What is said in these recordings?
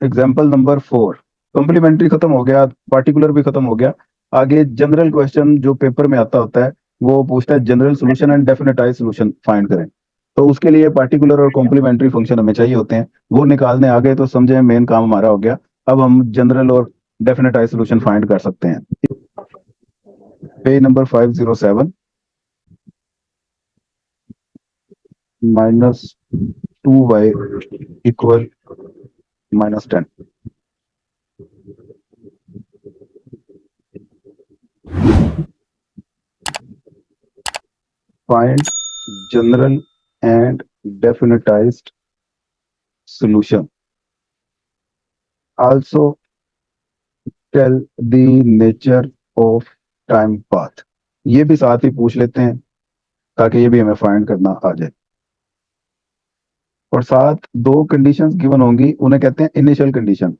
Example number 4, complementary खत्म हो गया, पार्टिकुलर भी खत्म हो गया। आगे जनरल क्वेश्चन जो पेपर में आता होता है वो पूछता है general solution and definitize solution find करें। तो उसके लिए पार्टिकुलर और कॉम्प्लीमेंट्री फंक्शन हमें चाहिए होते हैं, वो निकालने आ गए तो समझे मेन काम हमारा हो गया। अब हम जनरल और डेफिनेटाइज सोल्यूशन फाइंड कर सकते हैं। Page number 507, -2y equal -10। Find general and definitized solution. Also tell the nature of time path. ये भी साथ ही पूछ लेते हैं ताकि ये भी हमें फाइंड करना आ जाए। और साथ दो कंडीशंस गिवन होंगी, उन्हें कहते हैं इनिशियल कंडीशन।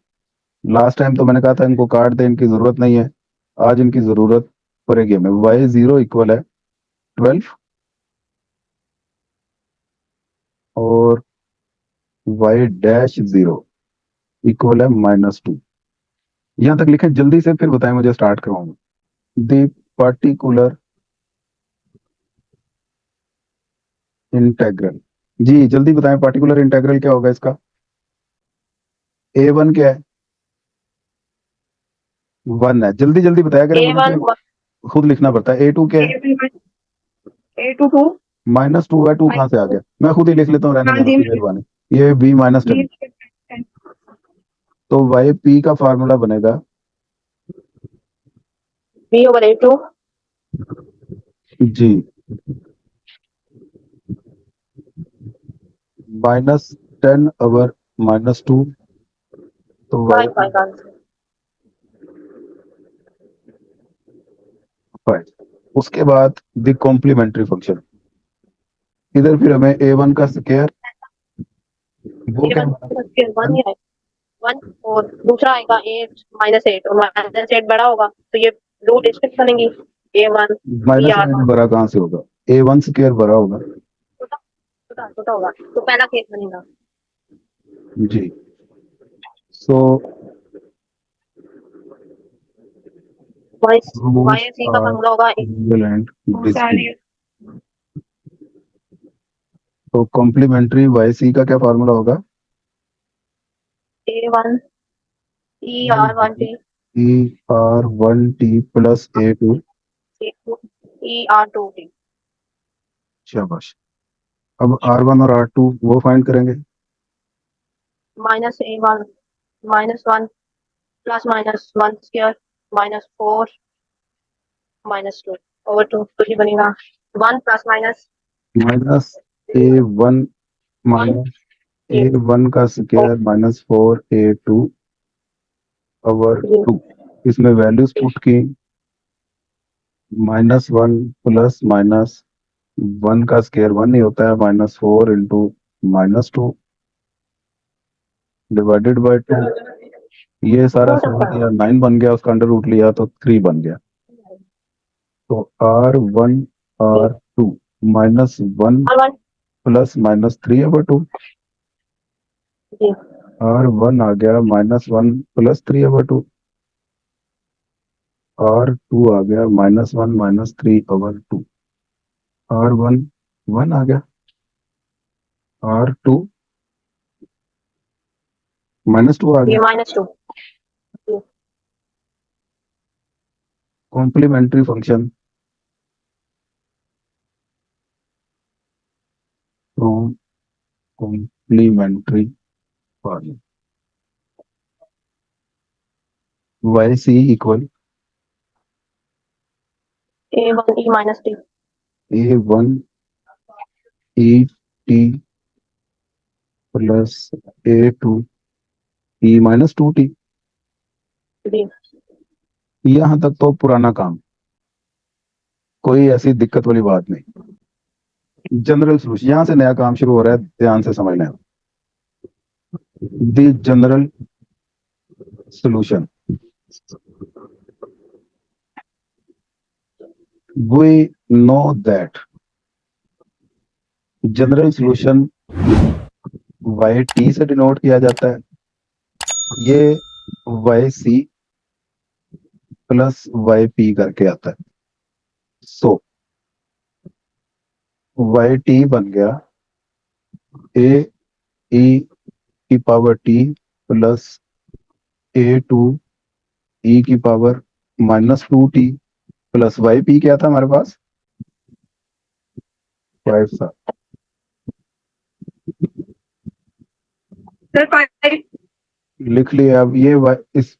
लास्ट टाइम तो मैंने कहा था इनको काट दे, इनकी जरूरत नहीं है, आज इनकी जरूरत पड़ेगी हमें। y0 इक्वल है 12 और y-0 इक्वल है -2। यहां तक लिखें जल्दी से, फिर बताएं मुझे स्टार्ट करवाऊंगा। द पार्टिकुलर इंटेग्रल, जी जल्दी बताएं पार्टिकुलर इंटेग्रल क्या होगा इसका। A1 क्या है? 1 है। जल्दी जल्दी बताया करें मुझे, A1 फिर खुद लिखना पड़ता है। A2 क्या है? A2 2 -2 है, 2 कहाँ से आ गया? मैं खुद ही लिख लेता हूँ, रहने देना की मेहरबानी। ये B-10। तो YP का फार्मूला बनेगा B/A2 जी -10 ओवर -2। तो 5 आंसर। 5। उसके बाद द कॉम्प्लीमेंट्री फंक्शन, इधर फिर हमें A1 का स्क्वायर, वो क्या A1 ही है 1 और दूसरा आएगा 8 और -8 बड़ा होगा तो ये दो डिस्ट्रिक्ट बनेंगी A1 -8 बड़ा कहाँ से होगा? A1 स्क्वायर बड़ा होगा छोटा छोटा छोटा होगा तो पहला केस बनेगा जी। सो YC का फार्मूला होगा इक्विवेलेंट डिस्टिंक्ट। तो कॉम्प्लीमेंट्री YC का क्या फार्मूला होगा? A1 ER1T ER1T plus A2 ER2T। शाबाश। अब R1 और R2 वो फाइंड करेंगे। -A1 -1 प्लस -1 स्क्वायर -4 -2 ओवर 2 तो ये बनेगा 1 प्लस माइनस -A1 A1 का स्क्वायर -4 A2 ओवर 2। इसमें वैल्यूज पुट की, -1 प्लस -1 का स्क्वायर 1 ही होता है, -4 इंटू -2 डिवाइडेड बाय 2। ये सारा सॉल्व किया, 9 बन गया, उसका अंडर रूट लिया तो 3 बन गया। तो R1 R2 -1 प्लस -3/2। R1 आ गया -1 प्लस 3/2। R2 आ गया -1 -3/2। R1 1 आ गया, R2 -2 आ गया। -2 complementary function from complementary formula YC equal A1 E minus T A1 ET plus A2 E-2T। D यहां तक तो पुराना काम, कोई ऐसी दिक्कत वाली बात नहीं। जनरल सोल्यूशन, यहां से नया काम शुरू हो रहा है, ध्यान से समझना है। The general solution, we know that general solution YT से डिनोट किया जाता है। ये Y C plus Y P करके आता है। सो वाई टी बन गया ए ई की power T plus A two E की power -2 T plus Y P क्या था हमारे पास 5 था। सर 5 लिख लिया। अब ये इस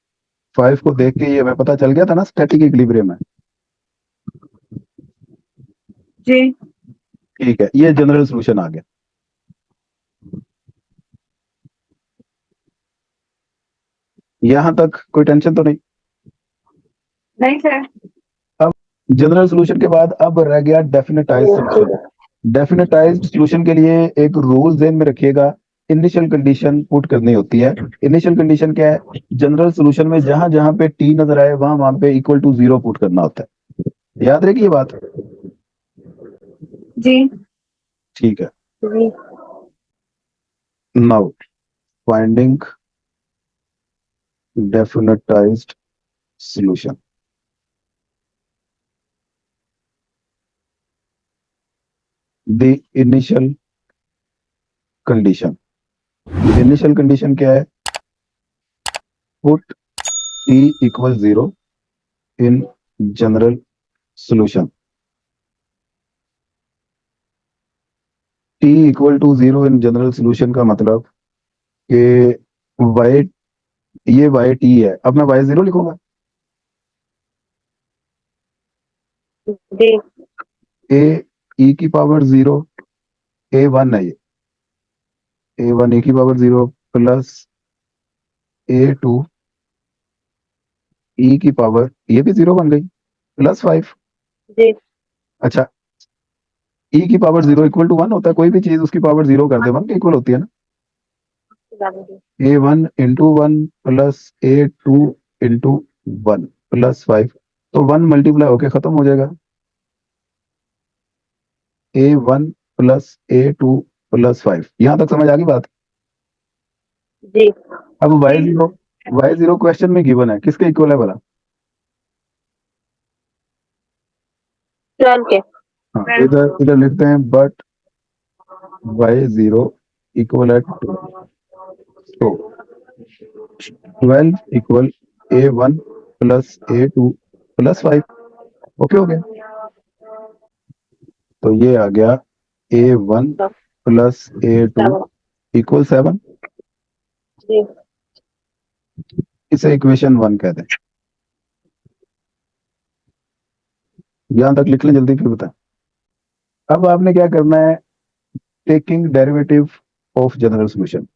5 को देख के ये हमें पता चल गया था ना स्टैटिक इक्विलिब्रियम है। जी ठीक है, ये जनरल सॉल्यूशन आ गया। यहां तक कोई टेंशन तो नहीं। नहीं सर। अब जनरल सॉल्यूशन के बाद अब रह गया डेफिनेटाइज्ड सॉल्यूशन। डेफिनेटाइज्ड सॉल्यूशन के लिए एक रूल ध्यान में रखिएगा, इनिशियल कंडीशन पुट करनी होती है। इनिशियल कंडीशन क्या है? जनरल सॉल्यूशन में जहां जहां पे टी नजर आए वहां वहां पे इक्वल टू 0 पुट करना होता है। याद रखिए ये बात। जी ठीक है, जी now finding definitized solution. The initial condition. Initial condition क्या है? Put T equal 0 in general solution. T equal to 0 in general solution का मतलब कि वाई, ये वाई टी है। अब मैं वाई 0 लिखूंगा। जी ए ई की पावर 0, ए वन है ये, ए वन ए की power 0 plus A two E की पावर, ये भी 0 बन गई, +5। जी अच्छा, ई की पावर 0 इक्वल टू 1 होता है। कोई भी चीज उसकी पावर 0 कर दे 1 के इक्वल होती है ना। ए one into one plus A two into one +5, तो 1 मल्टीप्लाई होके खत्म हो जाएगा। ए वन प्लस ए टू +5, यहां तक समझ आ गई बात। जी अब y0 क्वेश्चन में गिवन है, किसके इक्वल है भला? 12 के। हाँ, इधर इधर लिखते हैं बट y0 इक्वल एट 2। तो 12 equal a1 plus a2 +5। Okay हो गया। तो ये आ गया a1 प्लस a2 इक्वल 7। जी इसे इक्वेशन 1 कहते हैं। यहां तक लिख लें जल्दी फिर बताएं। अब आपने क्या करना है? Taking derivative of general solution.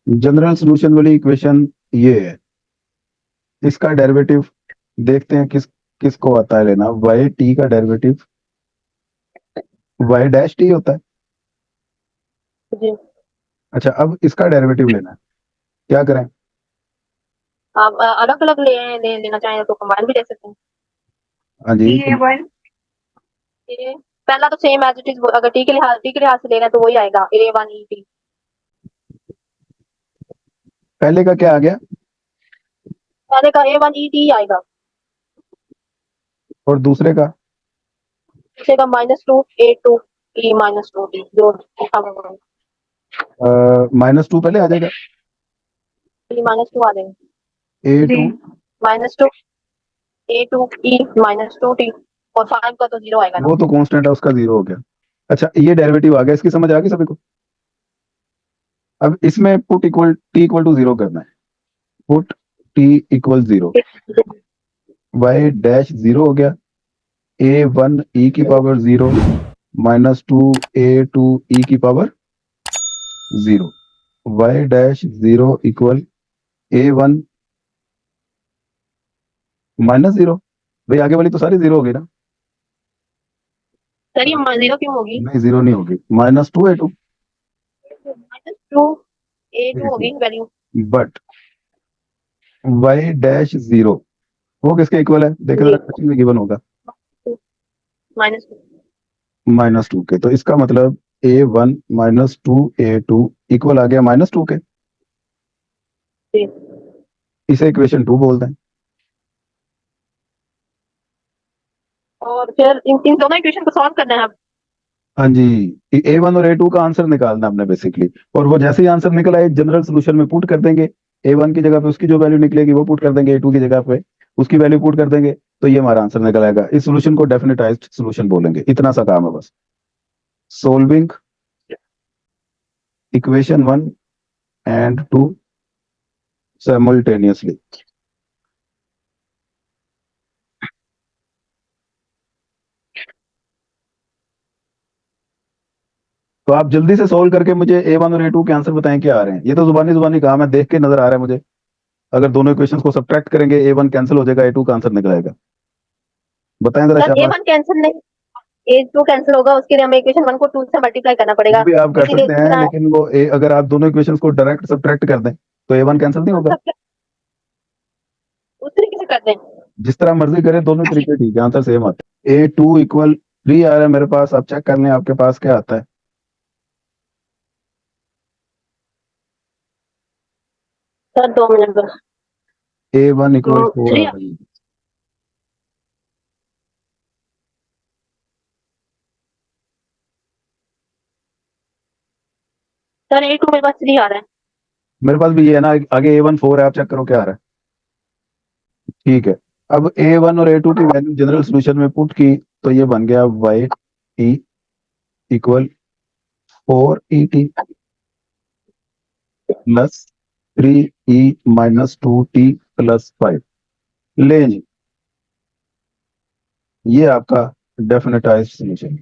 General solution वाली इक्वेशन ये है, इसका डेरिवेटिव देखते हैं किसको आता है लेना। वाई टी का डेरिवेटिव वाई डैश टी होता है। जी अच्छा, अब इसका डेरिवेटिव लेना है, क्या करें? आप अलग अलग लेना चाहें तो कंबाइन भी ले सकते हैं। हाँ जी, A1 ये पहला तो सेम एज इट इज, अगर टी के लिहाज से लेना है तो वही आएगा A1 ET। पहले का क्या आ गया पहले का A1 ET ही आएगा। और दूसरे का? दूसरे का -2 A2 E -2 T जो लिखा हुआ है। -2 पहले आ जाएगा, E -2 आ जाएगा। a2 -2 A2 E -2 T और 5 का तो 0 आएगा ना। वो तो कांस्टेंट है, उसका 0 हो गया। अच्छा, ये डेरिवेटिव आ गया, इसकी समझ आ गई सभी को? अब इसमें put equal T equal to 0 करना है। Put T equal 0, Y dash 0 हो गया, a1 e की पावर 0 -2 a2 e की power 0, Y dash 0 equal a1 -0। भाई आगे वाली तो सारी 0 हो गई ना। सर ये -0 क्यों होगी? नहीं, 0 नहीं होगी, -2 a2 -2 A2 होगी वैल्यू। बट वाई डैश 0 वो किसके इक्वल है? देखे जी जरा, क्वेश्चन में गिवन होगा। -2 -2 के, तो इसका मतलब A1 -2 A2 इक्वल आ गया -2 के। जी। इसे इक्वेशन 2 बोलते हैं। और फिर इन दोनों इक्वेशन को सॉल्व करना है अब। हाँ जी, A1 और A2 का आंसर निकालना हमने बेसिकली, और वो जैसे ही आंसर निकल आए जनरल सोल्यूशन में पुट कर देंगे। A1 की जगह पे उसकी जो वैल्यू निकलेगी वो पुट कर देंगे, A2 की जगह पे उसकी वैल्यू पुट कर देंगे, तो ये हमारा आंसर निकल आएगा। इस सोल्यूशन को डेफिनेटाइज्ड सोल्यूशन बोलेंगे। इतना सा काम है बस। Solving equation 1 and 2 simultaneously। तो आप जल्दी से सोल्व करके मुझे A1 और A2 के आंसर बताएं क्या आ रहे हैं। ये तो जुबानी जुबानी काम है, देख के नजर आ रहा है मुझे। अगर दोनों इक्वेशंस को सब्ट्रैक्ट करेंगे A1 कैंसिल हो जाएगा, A2 का आंसर निकल आएगा। बताएं जरा सर शाबाश। A1 कैंसिल नहीं, A2 कैंसिल होगा, उसके लिए हमें इक्वेशन 1 को 2 से मल्टीप्लाई करना वो पड़ेगा, भी आप कर इसीलिए सकते हैं, लेकिन वो अगर आप दोनों इक्वेशंस को डायरेक्ट सब्ट्रैक्ट कर दें तो A1 कैंसिल नहीं होगा। उस तरीके से कर दें। जिस तरह मर्जी करें, दोनों तरीके ठीक है, आंसर सेम आता है। A2 इक्वल 3 आ रहा है मेरे पास, आप चेक कर लें आपके पास क्या आता है। सर 2 मिनट बस। A1 इक्वल 4 3 आ रही है। सर A2 मेरे पास 3 आ रहा है। मेरे पास भी ये है ना, आगे A1 4 है, आप चेक करो क्या आ रहा है। ठीक है, अब A1 और A2 की वैल्यू जनरल सॉल्यूशन में पुट की, तो ये बन गया y t equal 4et plus 3e minus 2t plus 5। ले जी, ये आपका डेफिनेटाइज्ड सॉल्यूशन।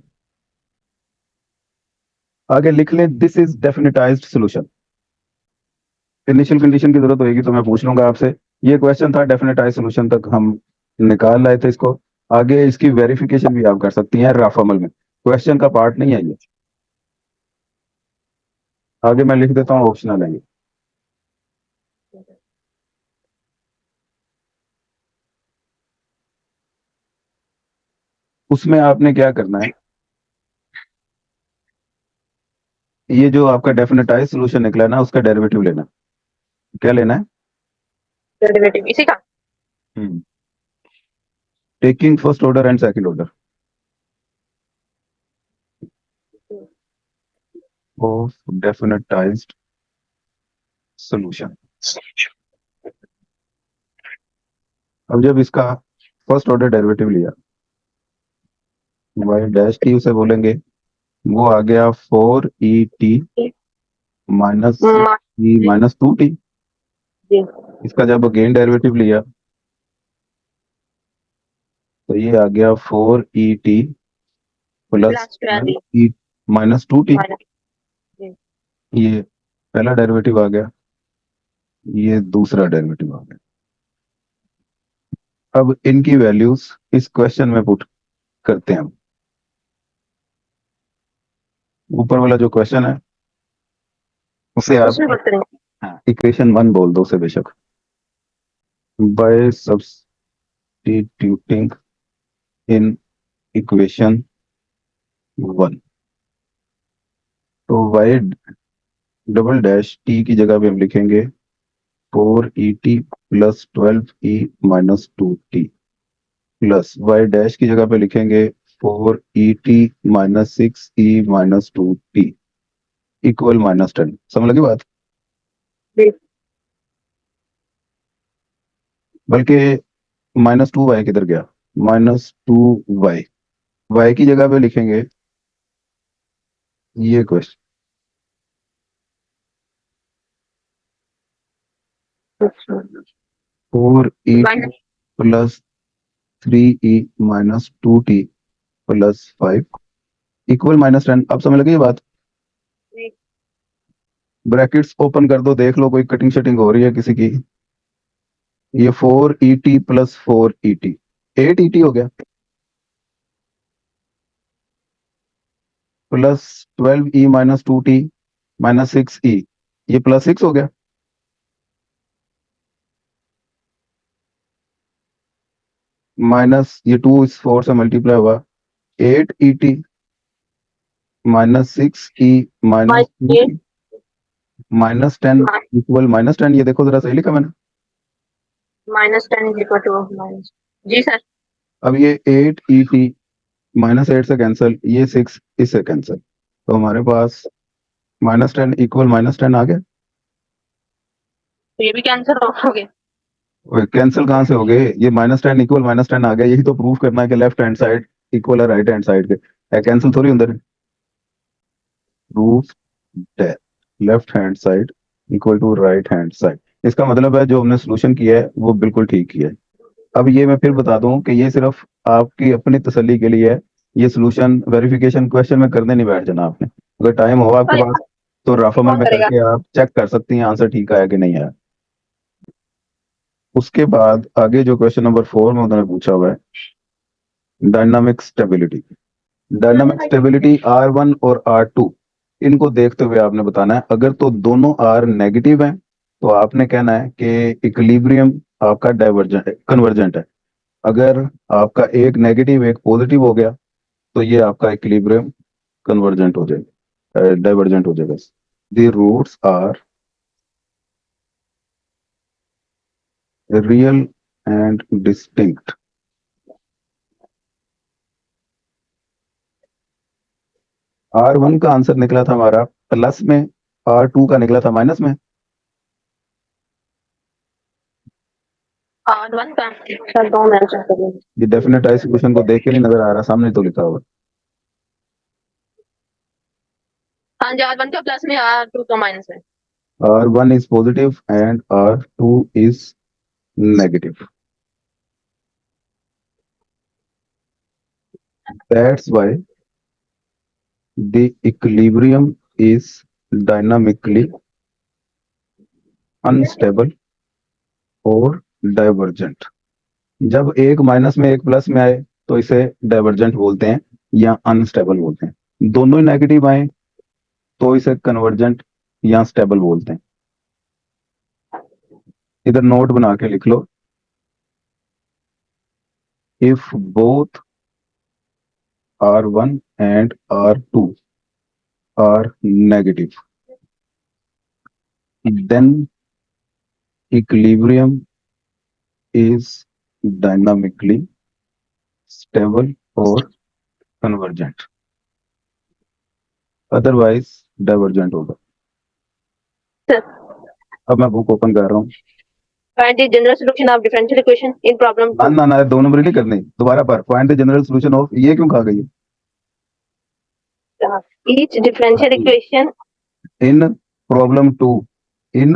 आगे लिख लें, this is definitized solution. Initial condition की जरूरत होगी तो मैं पूछ लूंगा आपसे। ये क्वेश्चन था, डेफिनेटाइज्ड सॉल्यूशन तक हम निकाल लाए थे इसको। आगे इसकी वेरिफिकेशन भी आप कर सकती हैं रफ अमल में, क्वेश्चन का पार्ट नहीं है ये। आगे मैं लिख देता हूँ, ऑप्शनल है ये। उसमें आपने क्या करना है, ये जो आपका डेफिनेटाइज्ड सॉल्यूशन निकला है ना, उसका डेरिवेटिव लेना है। क्या लेना है? डेरिवेटिव इसी का। Taking first order and second order of definitized solution. अब जब इसका फर्स्ट ऑर्डर डेरिवेटिव लिया, y डैश टी उसे बोलेंगे, वो आ गया 4et minus E minus 2t। जी। इसका जब अगेन डेरिवेटिव लिया तो ये आ गया 4et plus plus 12 E minus 2t। जी। ये पहला डेरिवेटिव आ गया, ये दूसरा डेरिवेटिव आ गया। अब इनकी वैल्यूज इस क्वेश्चन में पुट करते हैं हम। ऊपर वाला जो क्वेश्चन है उसे आप उसमें बात करेंगे। इक्वेशन 1 बोल दो उसे बेशक। बाय सब्स्टिट्यूटिंग इन इक्वेशन 1, तो y डबल डैश टी की जगह पे हम लिखेंगे 4et plus 12e minus 2t plus y dash की जगह पे लिखेंगे 4et minus 6e minus 2t equal -10। समझ लगी बात? जी। बल्कि -2y किधर गया, -2y, y की जगह पे लिखेंगे ये क्वेश्चन अच्छा। 4et plus 3e minus 2t plus 5 equal -10। अब समझ लगी ये बात? जी। ब्रैकेट्स ओपन कर दो, देख लो कोई कटिंग शटिंग हो रही है किसी की। ये 4et प्लस 4et 8et हो गया, plus 12e minus 2t minus 6e, ये प्लस 6 हो गया, माइनस ये 2 इस 4 से मल्टीप्लाई हुआ 8et -6 E minus 8 -10 इक्वल -10, ये देखो जरा सही लिखा मैंने। -10 is equal to minus। जी सर। अब ये 8ET -8 से कैंसिल, ये 6 इससे कैंसिल, तो हमारे पास -10 इक्वल -10 आ गया। तो ये भी कैंसिल हो गए। कैंसिल कहाँ से हो गए, ये -10 इक्वल -10 आ गया, यही तो प्रूफ करना है कि लेफ्ट हैंड साइड इक्वल है राइट हैंड साइड के, कैंसिल थोड़ी अंदर। Proof that left hand side equal to right hand side, इसका मतलब है जो हमने सोल्यूशन किया है वो बिल्कुल ठीक किया है। अब ये मैं फिर बता दूं कि ये सिर्फ आपकी अपनी तसल्ली के लिए है, ये सोल्यूशन वेरिफिकेशन क्वेश्चन में करने नहीं बैठ जाना आपने। अगर टाइम हो आपके सर पास तो राफा कौन में करेगा? करके आप चेक कर सकती हैं आंसर ठीक आया कि नहीं आया। उसके बाद आगे जो क्वेश्चन नंबर 4 में उन्होंने पूछा हुआ है, dynamic stability. Dynamic stability R1 और R2 इनको देखते हुए आपने बताना है, अगर तो दोनों R नेगेटिव हैं तो आपने कहना है कि इक्विलिब्रियम आपका डाइवर्जेंट कन्वर्जेंट है। अगर आपका एक नेगेटिव एक पॉजिटिव हो गया तो ये आपका इक्विलिब्रियम कन्वर्जेंट हो जाएगा, डाइवर्जेंट हो जाएगा। The roots are real and distinct. R1 का आंसर निकला था हमारा प्लस में, R2 का निकला था माइनस में। और वन का सर दो मेंशन करिए। ये डेफिनेट सॉल्यूशन को देख के नहीं नजर आ रहा, सामने तो लिखा हुआ। हाँ जी, R1 का प्लस में, R2 का माइनस में। R1 is positive and R2 is negative. That's why the equilibrium is dynamically unstable और divergent. जब एक माइनस में एक प्लस में आए तो इसे डाइवर्जेंट बोलते हैं या अनस्टेबल बोलते हैं। दोनों ही नेगेटिव आए तो इसे कन्वर्जेंट या स्टेबल बोलते हैं। इधर नोट बना के लिख लो, if both R1 and R2 are negative, then equilibrium is dynamically stable or convergent, otherwise divergent होगा। सर अब मैं बुक ओपन कर रहा हूँ। Find the general solution of differential equation in problem ना ना ना, 2 नंबर नहीं करनी दोबारा पर, find the general solution of, ये क्यों खा गई है? Each differential equation in problem 2, in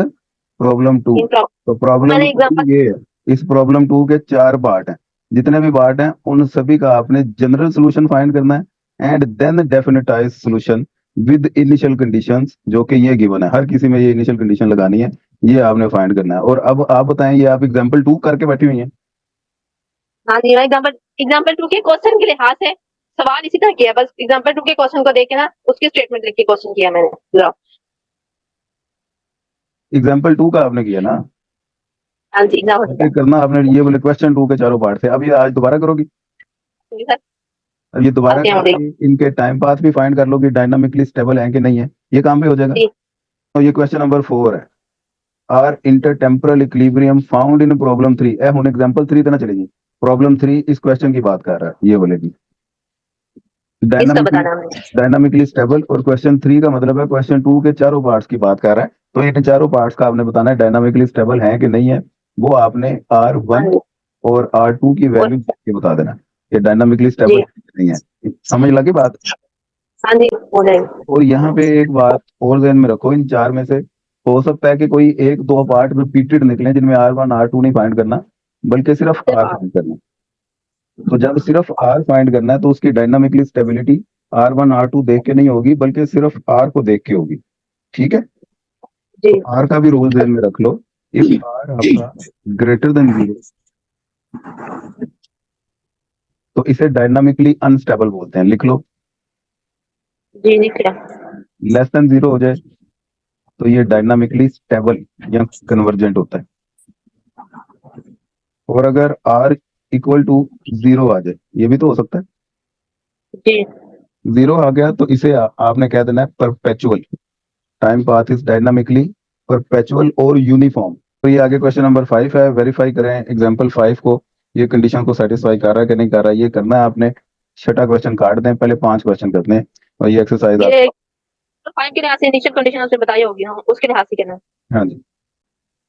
problem 2। In problem. तो प्रॉब्लम मैंने एग्जांपल ये है, इस प्रॉब्लम 2 के 4 पार्ट हैं, जितने भी पार्ट हैं उन सभी का आपने जनरल सॉल्यूशन फाइंड करना है and then definitize solution with initial conditions, जो कि ये गिवन है, हर किसी में ये इनिशियल कंडीशन लगानी है, ये आपने फाइंड करना है। और अब आप बताएं, ये आप एग्जांपल 2 करके बैठी हुई हैं। हाँ जी, मैं एग्जांपल 2 के क्वेश्चन के लिहाज से सवाल इसी तरह किया, बस एग्जांपल 2 के क्वेश्चन को देख के ना उसकी स्टेटमेंट लिख के क्वेश्चन किया मैंने। जरा एग्जांपल 2 का आपने किया ना, हाँ जी, एग्जांपल ये करना आपने, ये बोले क्वेश्चन 2 के चारों पार्ट थे। अब ये आज दोबारा करोगी, सर। अब ये दोबारा आते हैं करके इनके टाइम पाथ भी फाइंड कर लो कि डायनामिकली स्टेबल है कि नहीं है, ये काम भी हो जाएगा। जी। तो ये क्वेश्चन नंबर 4 है, are intertemporal equilibrium found in problem 3। ए हुन एग्जांपल 3 तना चलेगी, प्रॉब्लम 3 इस क्वेश्चन की बात कर रहा है, ये बोलेगी इसका बताना हमें। डायनामिकली स्टेबल, और क्वेश्चन 3 का मतलब है क्वेश्चन 2 के चारों पार्ट्स की बात कर रहा है, तो इन चारों पार्ट्स का आपने बताना है डायनामिकली स्टेबल है कि नहीं है। वो आपने R1 और R2 की वैल्यू के बता देना कि डायनामिकली स्टेबल नहीं है। समझ लगी बात? हाँ जी, हो जाएगा। और यहाँ पे एक बात और ध्यान में रखो, इन चार में से हो सकता है कि कोई एक दो पार्ट रिपीटेड निकले जिनमें R1 R2 नहीं फाइंड करना, बल्कि सिर्फ R फाइंड करना। तो जब सिर्फ R फाइंड करना है तो उसकी डायनामिकली स्टेबिलिटी R1 R2 देख के नहीं होगी, बल्कि सिर्फ R को देख के होगी। ठीक है जी। तो R का भी रूल ध्यान में रख लो, इफ R आपका ग्रेटर देन 0 तो इसे डायनामिकली अनस्टेबल बोलते हैं। लिख लो, जी लिख लिया। लेस देन 0 हो जाए तो ये डायनामिकली स्टेबल या कन्वर्जेंट होता है। और अगर R इक्वल टू 0 आ जाए, ये भी तो हो सकता है। जी। जीरो आ गया तो इसे आपने कह देना है perpetual. Time path is dynamically perpetual और यूनिफॉर्म। तो ये आगे क्वेश्चन नंबर 5 है, वेरीफाई करें एग्जाम्पल 5 को, ये कंडीशन को सेटिस्फाई कर रहा है कि नहीं कर रहा है, ये करना है आपने। छठा क्वेश्चन काट दें, पहले 5 क्वेश्चन करते हैं और ये एक्सरसाइज ये 5 के लिहाज से इनिशियल कंडीशन उसने बताई होगी, हम उसके लिहाज से करना है। हाँ जी।